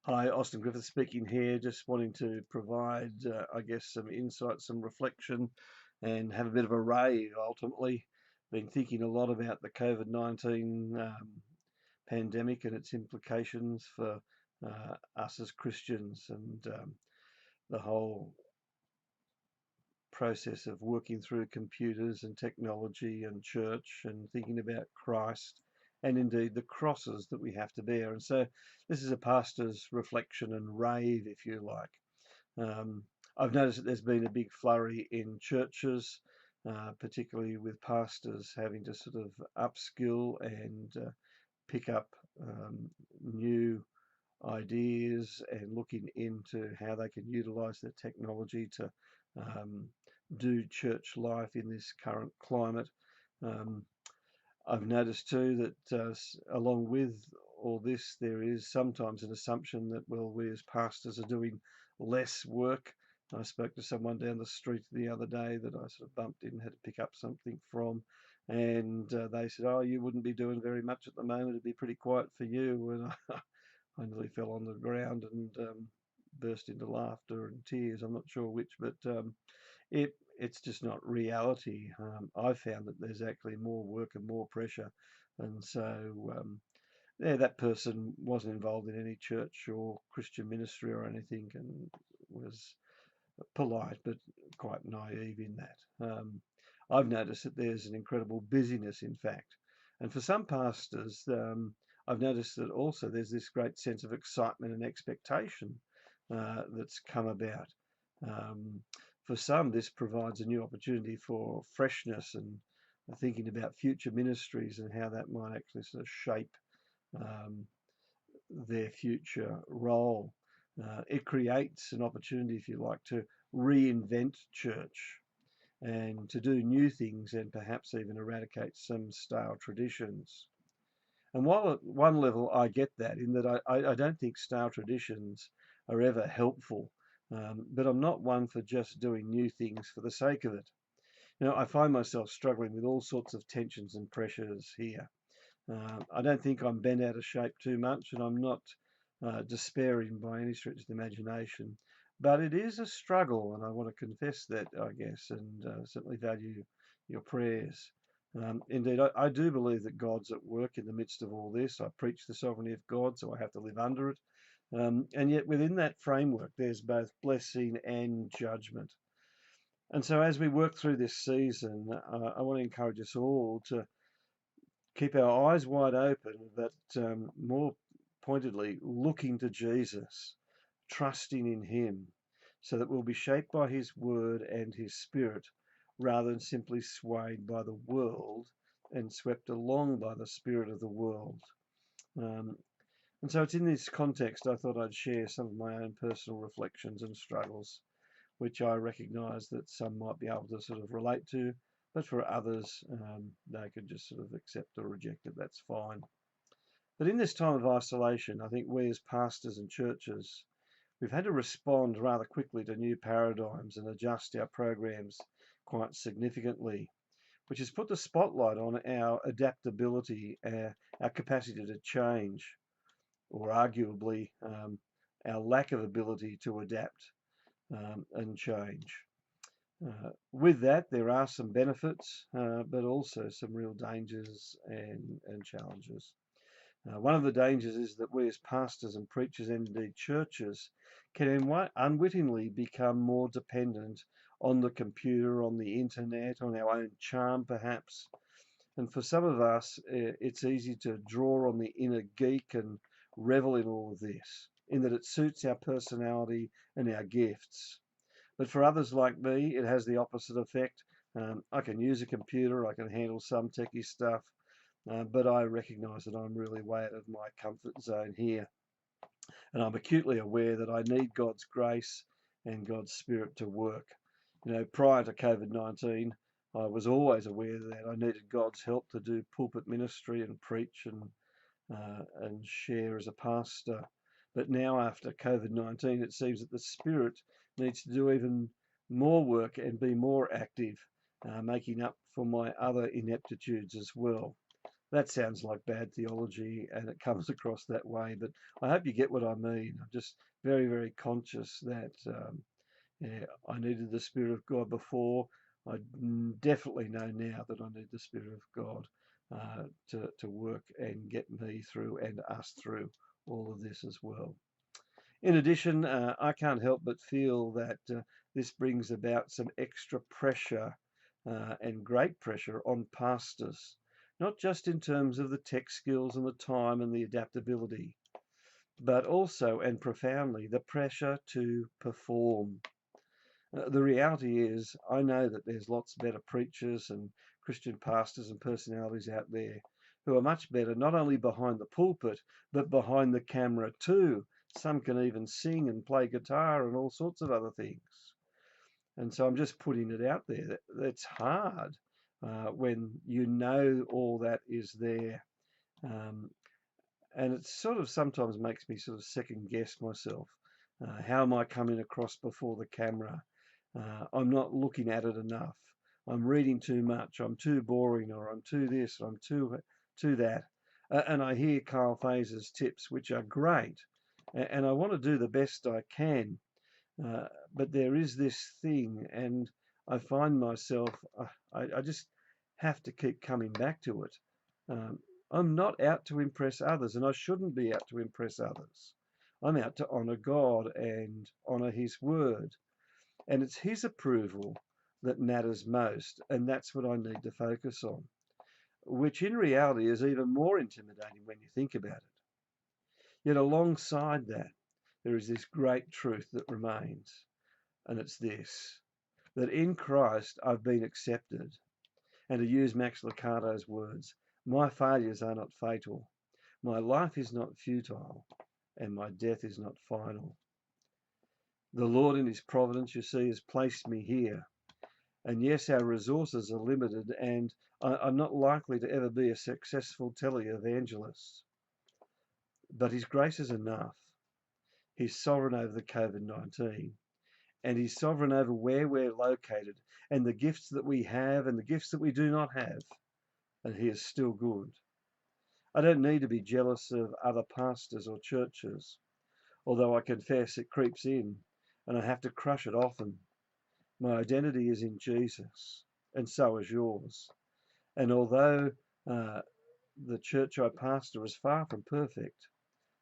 Hi, Austin Griffith speaking here. Just wanting to provide, I guess, some insight, some reflection, and have a bit of a rave ultimately. Been thinking a lot about the COVID-19 pandemic and its implications for us as Christians and the whole process of working through computers and technology and church and thinking about Christ and indeed the crosses that we have to bear. And so this is a pastor's reflection and rave, if you like. Um, I've noticed that there's been a big flurry in churches, particularly with pastors having to sort of upskill and pick up new ideas and looking into how they can utilize the technology to um, do church life in this current climate. Um, I've noticed too that along with all this, there is sometimes an assumption that, well, we as pastors are doing less work. I spoke to someone down the street the other day that I sort of bumped in, had to pick up something from, and they said, "Oh, you wouldn't be doing very much at the moment. It'd be pretty quiet for you." And I nearly fell on the ground and burst into laughter and tears. I'm not sure which, but it's just not reality. I've found that there's actually more work and more pressure, and so yeah, that person wasn't involved in any church or Christian ministry or anything, and was polite but quite naive in that. I've noticed that there's an incredible busyness, in fact, and for some pastors, I've noticed that also there's this great sense of excitement and expectation that's come about. Um, for some, this provides a new opportunity for freshness and thinking about future ministries and how that might actually sort of shape um, their future role. It creates an opportunity, if you like, to reinvent church and to do new things and perhaps even eradicate some stale traditions. And while at one level I get that, in that I don't think stale traditions are ever helpful, but I'm not one for just doing new things for the sake of it. I find myself struggling with all sorts of tensions and pressures here. I don't think I'm bent out of shape too much, and I'm not despairing by any stretch of the imagination. But it is a struggle, and I want to confess that, I guess, and certainly value your prayers. Indeed, I do believe that God's at work in the midst of all this. I preach the sovereignty of God, so I have to live under it. And yet, within that framework, there's both blessing and judgment. And so, as we work through this season, I want to encourage us all to keep our eyes wide open, but more pointedly, looking to Jesus, trusting in Him, so that we'll be shaped by His Word and His Spirit rather than simply swayed by the world and swept along by the spirit of the world. Um, and so it's in this context I thought I'd share some of my own personal reflections and struggles, which I recognise that some might be able to sort of relate to, but for others, they could just sort of accept or reject it. That's fine. But in this time of isolation, I think we as pastors and churches, we've had to respond rather quickly to new paradigms and adjust our programs quite significantly, which has put the spotlight on our adaptability, our capacity to change, or arguably our lack of ability to adapt and change. With that, there are some benefits, but also some real dangers and challenges. One of the dangers is that we as pastors and preachers and indeed churches can unwittingly become more dependent on the computer, on the internet, on our own charm perhaps. And for some of us, it's easy to draw on the inner geek and revel in all of this, in that it suits our personality and our gifts. But for others like me, it has the opposite effect. I can use a computer, I can handle some techie stuff, but I recognise that I'm really way out of my comfort zone here. And I'm acutely aware that I need God's grace and God's Spirit to work. Prior to COVID-19, I was always aware that I needed God's help to do pulpit ministry and preach and share as a pastor. But now, after COVID-19, it seems that the Spirit needs to do even more work and be more active, making up for my other ineptitudes as well. That sounds like bad theology, and it comes across that way, but I hope you get what I mean. I'm just very, very conscious that yeah, I needed the Spirit of God before. I definitely know now that I need the Spirit of God to work and get me through and us through all of this as well. In addition, I can't help but feel that this brings about some extra pressure and great pressure on pastors, not just in terms of the tech skills and the time and the adaptability, but also and profoundly the pressure to perform. The reality is, I know that there's lots better preachers and Christian pastors and personalities out there who are much better, not only behind the pulpit, but behind the camera too. Some can even sing and play guitar and all sorts of other things. And so I'm just putting it out there. It's hard when you know all that is there. Um, and it sort of sometimes makes me sort of second guess myself. How am I coming across before the camera? I'm not looking at it enough. I'm reading too much. I'm too boring, or I'm too this, or I'm too that. And I hear Carl Faser's tips, which are great, and I want to do the best I can. Uh, but there is this thing, and I find myself, I just have to keep coming back to it. Um, I'm not out to impress others, and I shouldn't be out to impress others. I'm out to honour God and honour His Word. And it's His approval that matters most, and that's what I need to focus on, which in reality is even more intimidating when you think about it. Yet alongside that, there is this great truth that remains, and it's this, that in Christ I've been accepted. And to use Max Lucado's words, my failures are not fatal, my life is not futile, and my death is not final. The Lord in His providence, you see, has placed me here. And yes, our resources are limited, and I'm not likely to ever be a successful televangelist. But His grace is enough. He's sovereign over the COVID-19, and He's sovereign over where we're located, and the gifts that we have and the gifts that we do not have, and He is still good. I don't need to be jealous of other pastors or churches, although I confess it creeps in, and I have to crush it often. My identity is in Jesus, and so is yours. And although uh, the church I pastor is far from perfect,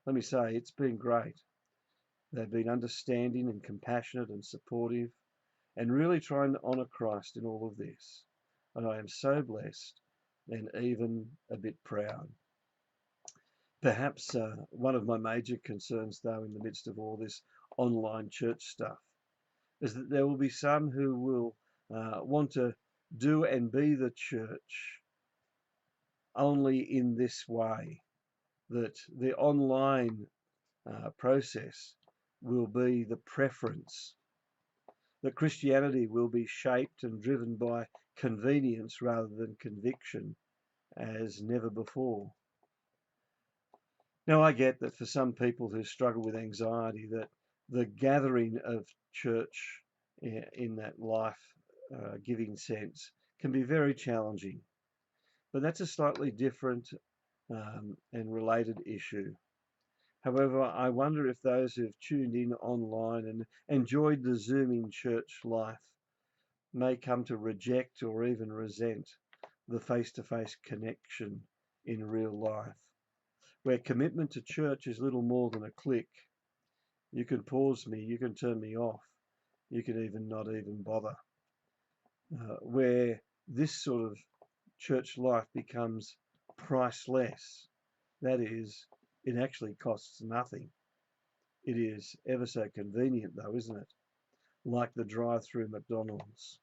let me say it's been great. They've been understanding and compassionate and supportive and really trying to honour Christ in all of this. And I am so blessed and even a bit proud. Perhaps one of my major concerns, though, in the midst of all this online church stuff, is that there will be some who will want to do and be the church only in this way, that the online process will be the preference, that Christianity will be shaped and driven by convenience rather than conviction as never before. Now, I get that for some people who struggle with anxiety, that the gathering of church in that life giving sense can be very challenging. But that's a slightly different and related issue. However, I wonder if those who've tuned in online and enjoyed the Zooming church life may come to reject or even resent the face-to-face connection in real life, where commitment to church is little more than a click. You can pause me, you can turn me off, you can even not even bother. Where this sort of church life becomes priceless. That is, it actually costs nothing. It is ever so convenient though, isn't it? Like the drive-through McDonald's.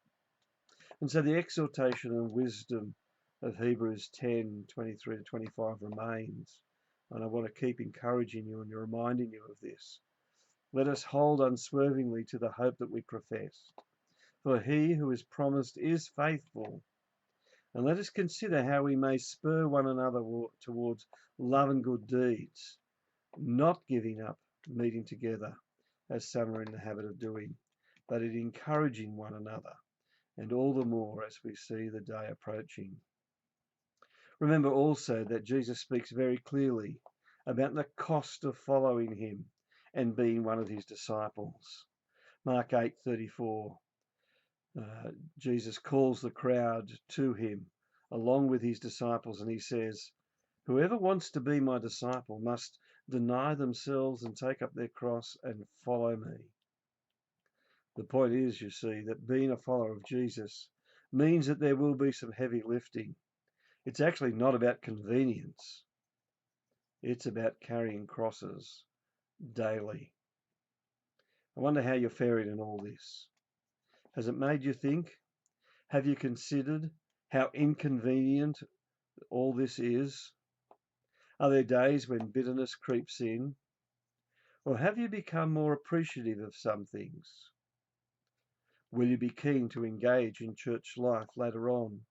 And so the exhortation and wisdom of Hebrews 10:23 to 25 remains. And I want to keep encouraging you and reminding you of this. Let us hold unswervingly to the hope that we profess. For he who is promised is faithful. And let us consider how we may spur one another towards love and good deeds, not giving up meeting together, as some are in the habit of doing, but in encouraging one another, and all the more as we see the day approaching. Remember also that Jesus speaks very clearly about the cost of following him and being one of his disciples. Mark 8:34, Jesus calls the crowd to him along with his disciples, and he says, "Whoever wants to be my disciple must deny themselves and take up their cross and follow me." The point is, you see, that being a follower of Jesus means that there will be some heavy lifting. It's actually not about convenience. It's about carrying crosses daily. I wonder how you're faring in all this. Has it made you think? Have you considered how inconvenient all this is? Are there days when bitterness creeps in? Or have you become more appreciative of some things? Will you be keen to engage in church life later on?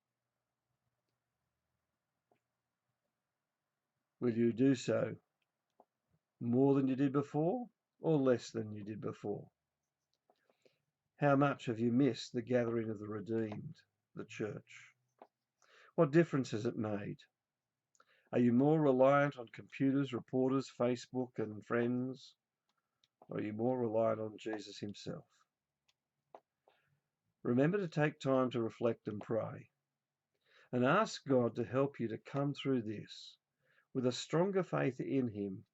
Will you do so more than you did before or less than you did before? How much have you missed the gathering of the redeemed, the church? What difference has it made? Are you more reliant on computers, reporters, Facebook and friends? Or are you more reliant on Jesus himself? Remember to take time to reflect and pray, and ask God to help you to come through this with a stronger faith in him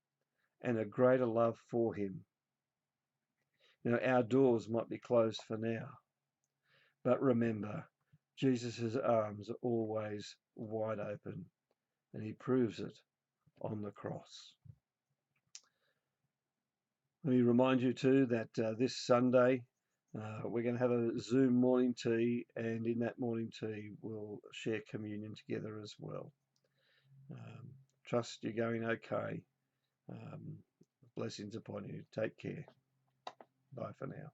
and a greater love for him. Our doors might be closed for now, but remember, Jesus' arms are always wide open, and he proves it on the cross. Let me remind you too that this Sunday we're going to have a Zoom morning tea, and in that morning tea we'll share communion together as well. Trust you're going okay. Blessings upon you. Take care. Bye for now.